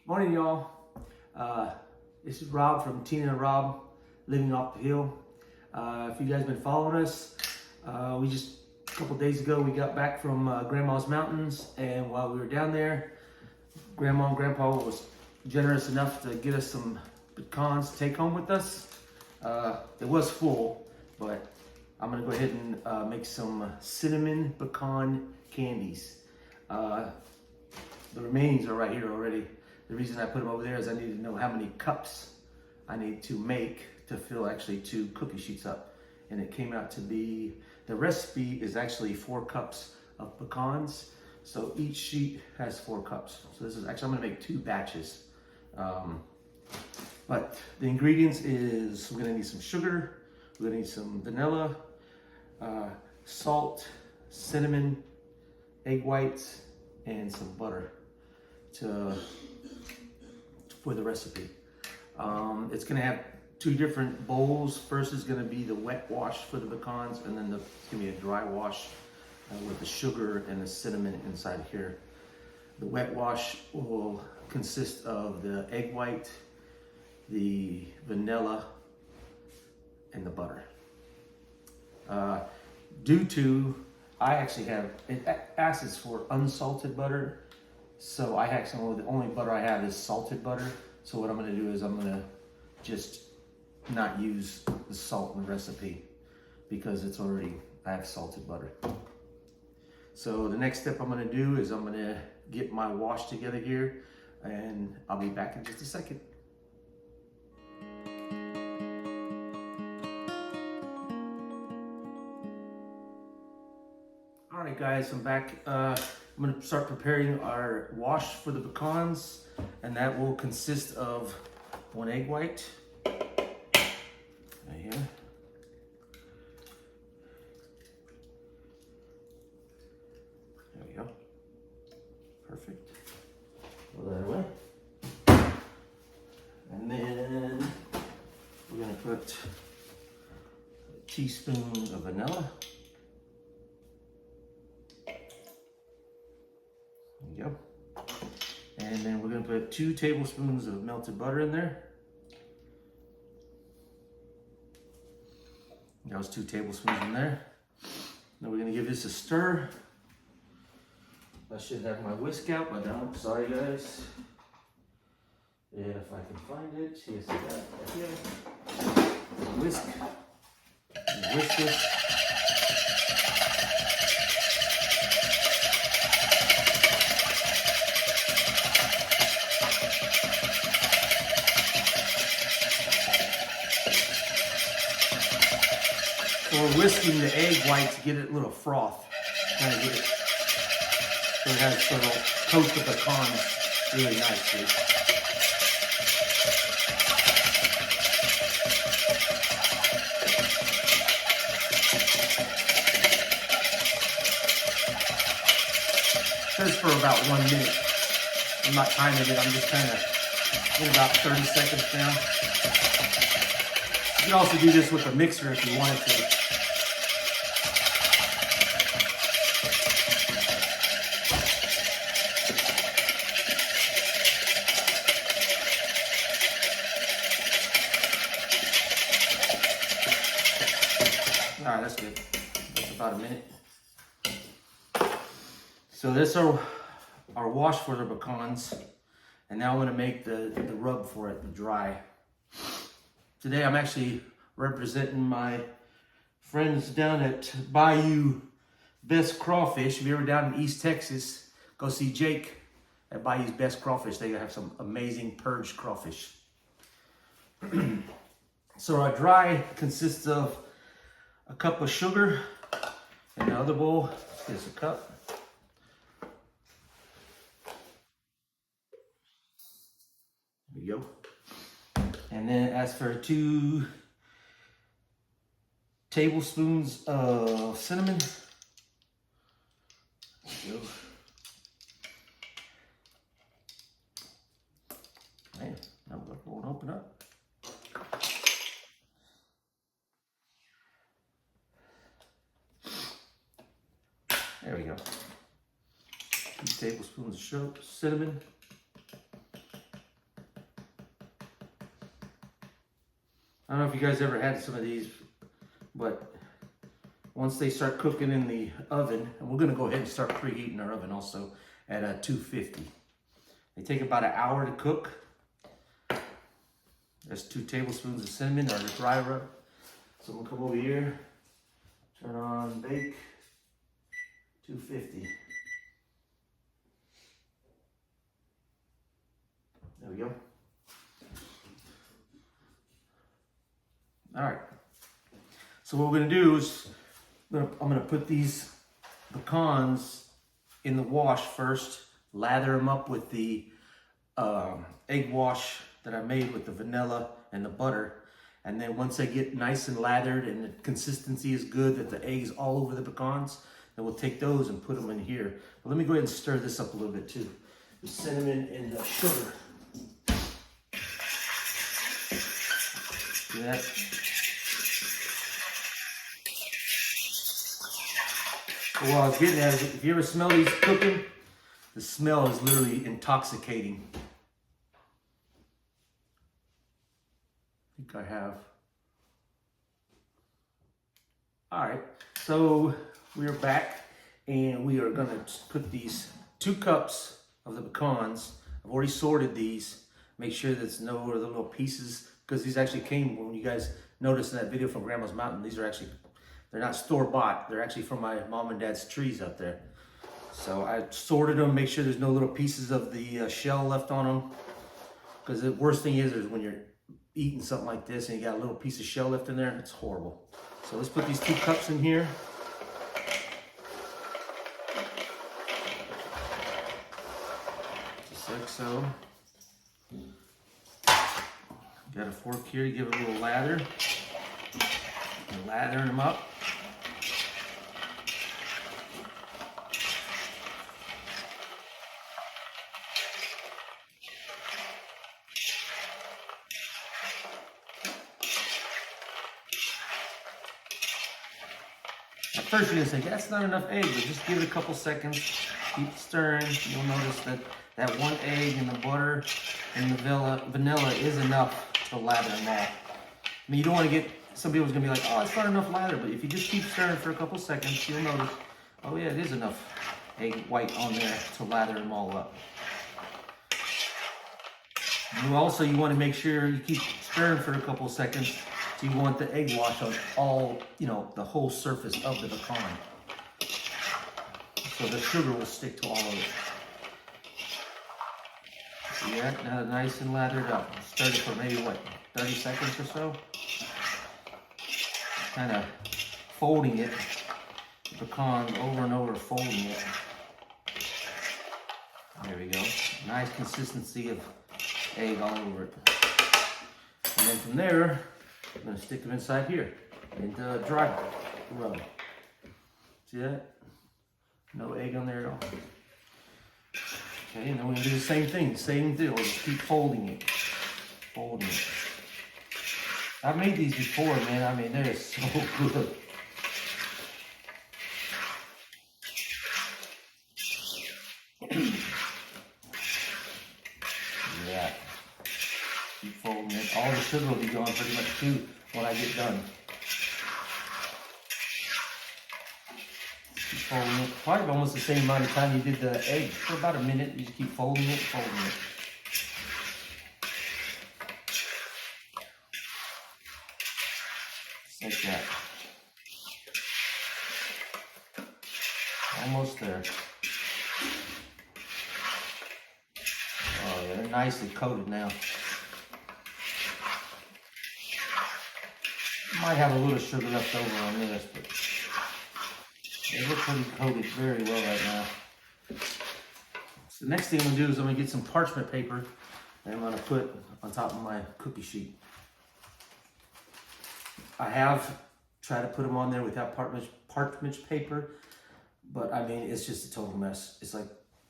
Morning, y'all. This is Rob from Tina and Rob, Living Off the Hill. If you guys been following us, we just a couple days ago we got back from Grandma's Mountains, and while we were down there, Grandma and Grandpa was generous enough to get us some pecans to take home with us. It was full, but I'm gonna go ahead and make some cinnamon pecan candies. The remains are right here already. The reason I put them over there is I need to know how many cups I need to make to fill actually 2 cookie sheets up. And it came out to be, the recipe is actually 4 cups of pecans. So each sheet has 4 cups. So this is actually, I'm gonna make 2 batches. But the ingredients is, we're gonna need some sugar, we're gonna need some vanilla, salt, cinnamon, egg whites, and some butter for the recipe. It's gonna have 2 different bowls. First is gonna be the wet wash for the pecans, and then it's gonna be a dry wash with the sugar and the cinnamon inside here. The wet wash will consist of the egg white, the vanilla, and the butter. Due to, I actually have, it asks for unsalted butter, so I actually, the only butter I have is salted butter. So what I'm gonna do is I'm gonna just not use the salt in the recipe because it's already, I have salted butter. So the next step I'm gonna do is I'm gonna get my wash together here, and I'll be back in just a second. All right, guys, I'm back. I'm gonna start preparing our wash for the pecans, and that will consist of 1 egg white, right here. There we go. Perfect. Throw that away. And then we're gonna put a teaspoon of vanilla. There you go. And then we're gonna put 2 tablespoons of melted butter in there. That was 2 tablespoons in there. Now we're gonna give this a stir. I should have my whisk out, but I don't. Sorry, guys. And if I can find it, yes, I got it right here. Whisk. Whisk this. So we're whisking the egg white to get it a little froth, kind of get it so it has sort of coat the pecans really nicely. Just for about 1 minute. I'm not timing it, I'm just kind of in about 30 seconds now. You can also do this with a mixer if you wanted to. All right, that's good. That's about a minute. So this is our wash for the pecans, and now I'm gonna make the rub for it, the dry. Today I'm actually representing my friends down at Bayou Best Crawfish. If you're ever down in East Texas, go see Jake at Bayou's Best Crawfish. They have some amazing purged crawfish. So our dry consists of a cup of sugar, and the other bowl is a cup. There you go. And then as for 2 tablespoons of cinnamon. There you go. Man, now we're going to open up. There we go. 2 tablespoons of cinnamon. I don't know if you guys ever had some of these, but once they start cooking in the oven, and we're gonna go ahead and start preheating our oven also at 250. They take about an hour to cook. There's 2 tablespoons of cinnamon or dry rub. So I'm gonna come over here, turn on bake, 250. There we go. All right. So what we're gonna do is I'm gonna put these pecans in the wash first, lather them up with the egg wash that I made with the vanilla and the butter. And then once they get nice and lathered and the consistency is good, that the egg's all over the pecans, then we'll take those and put them in here. But let me go ahead and stir this up a little bit too. The cinnamon and the sugar. See that? What I was getting at is, if you ever smell these cooking, the smell is literally intoxicating. I think I have. All right, so we're back and we are gonna put these 2 cups of the pecans. I've already sorted these. Make sure there's no other little pieces, because these actually came, when you guys noticed in that video from Grandma's Mountain, these are actually, they're not store-bought. They're actually from my mom and dad's trees up there. So I sorted them, make sure there's no little pieces of the shell left on them. Because the worst thing is when you're eating something like this and you got a little piece of shell left in there, it's horrible. So let's put these 2 cups in here. Just like so. Got a fork here to give it a little lather. And lathering them up. At first you're gonna say, that's not enough egg, but just give it a couple seconds, keep stirring. You'll notice that that 1 egg and the butter and the vanilla is enough to lather them all. I mean, you don't want to get, some people's gonna be like, oh, it's not enough lather, but if you just keep stirring for a couple seconds, you'll notice, oh yeah, it is enough egg white on there to lather them all up. You also, you want to make sure you keep stirring for a couple seconds. So you want the egg wash on all, the whole surface of the pecan. So the sugar will stick to all of it. See that? Now nice and lathered up. Stir it for maybe, 30 seconds or so? Kind of folding it, the pecan over and over, folding it. There we go. Nice consistency of egg all over it. And then from there, I'm going to stick them inside here and dry rub. See that? No egg on there at all. Okay, and then we're going to do the same thing, same deal. Just keep folding it. Folding it. I've made these before, man. I mean, they're so good. Yeah. Keep folding it. All the sugar will be gone pretty much too when I get done. Keep folding it. Probably almost the same amount of time you did the egg. For about a minute, you just keep folding it, folding it. Just like that. Almost there. Oh yeah, they're nicely coated now. Might have a little sugar left over on this, but they look pretty coated very well right now. So the next thing I'm gonna do is I'm gonna get some parchment paper and I'm gonna put on top of my cookie sheet. I have tried to put them on there without parchment paper, but I mean, it's just a total mess. It's like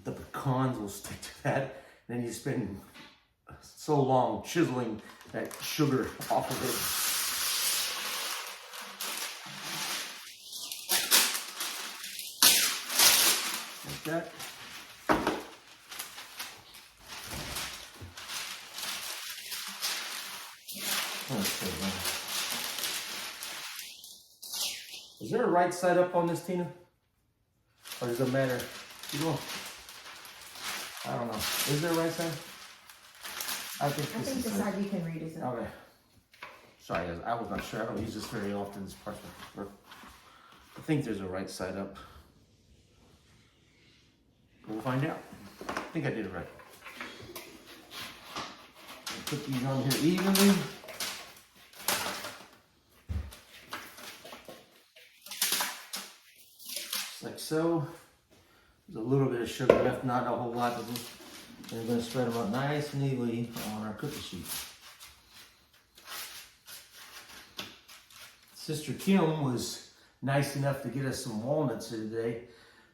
the pecans will stick to that, and then you spend so long chiseling that sugar off of it. That. Okay, man. Is there a right side up on this, Tina? Or does it matter? You know, I don't know. Is there a right side? I think the side you can read is up. Okay. Sorry, guys. I was not sure. I don't use this very often. This parchment paper. I think there's a right side up. We'll find out. I think I did it right. Put these on here evenly. Just like so. There's a little bit of sugar left, not a whole lot. And we're going to spread them out nice and evenly on our cookie sheet. Sister Kim was nice enough to get us some walnuts here today,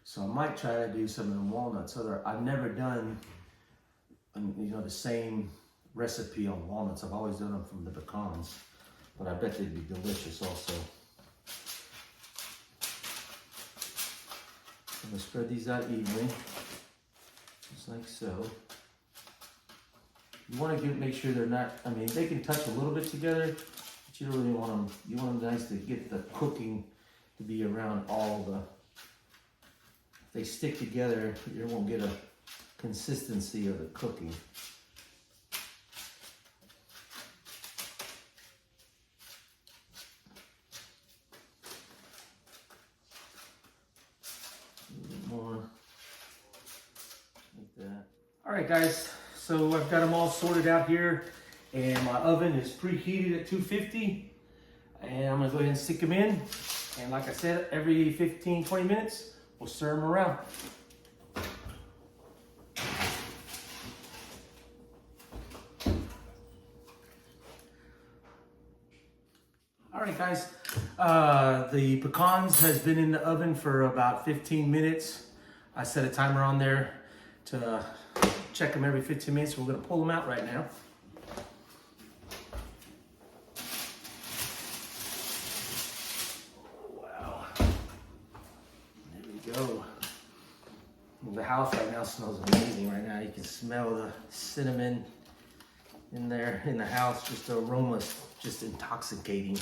so I might try to do some of the walnuts. I've never done, the same recipe on walnuts. I've always done them from the pecans, but I bet they'd be delicious also. I'm gonna spread these out evenly, just like so. You want to make sure they're not, they can touch a little bit together, but you don't really want them, you want them nice to get the cooking to be around all the, if they stick together, you won't get a consistency of the cooking. More like that. All right, guys, so I've got them all sorted out here, and my oven is preheated at 250, and I'm gonna go ahead and stick them in, and like I said, every 15-20 minutes we'll stir them around. All right, guys, the pecans has been in the oven for about 15 minutes. I set a timer on there to check them every 15 minutes. We're gonna pull them out right now. Oh, wow. There we go. The house right now smells amazing right now. You can smell the cinnamon in there in the house. Just the aroma's just intoxicating.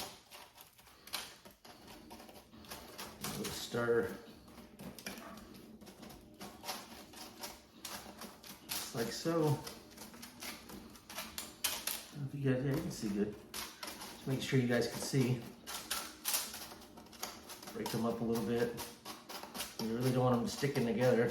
A little stir. Just like so. I don't know if you guys, yeah, you can see good. Just make sure you guys can see. Break them up a little bit. You really don't want them sticking together.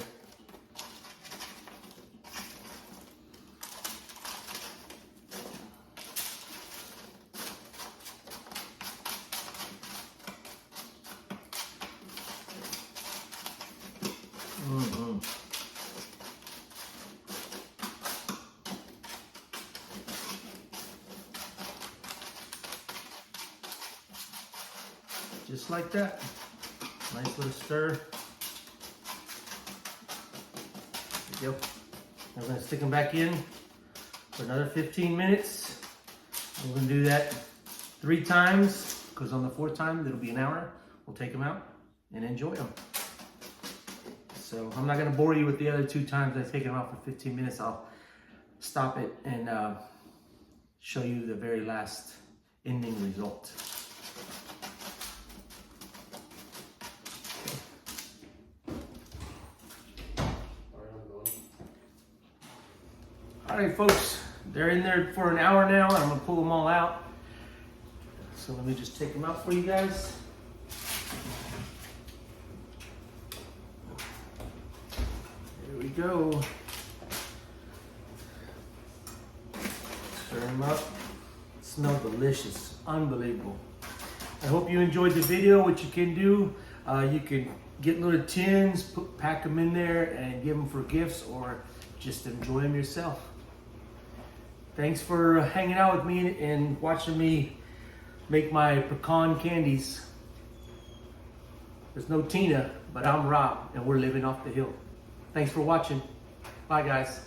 Just like that. Nice little stir. There you go. I'm going to stick them back in for another 15 minutes. We're going to do that 3 times, because on the 4th time it'll be an hour. We'll take them out and enjoy them. So I'm not going to bore you with the other 2 times I've taken them out for 15 minutes. I'll stop it and show you the very last ending result. All right, folks, they're in there for an hour now, and I'm gonna pull them all out. So let me just take them out for you guys. There we go. Stir them up. Smell delicious, unbelievable. I hope you enjoyed the video. What you can do, you can get little tins, pack them in there, and give them for gifts, or just enjoy them yourself. Thanks for hanging out with me and watching me make my pecan candies. There's no Tina, but I'm Rob, and we're living off the hill. Thanks for watching. Bye, guys.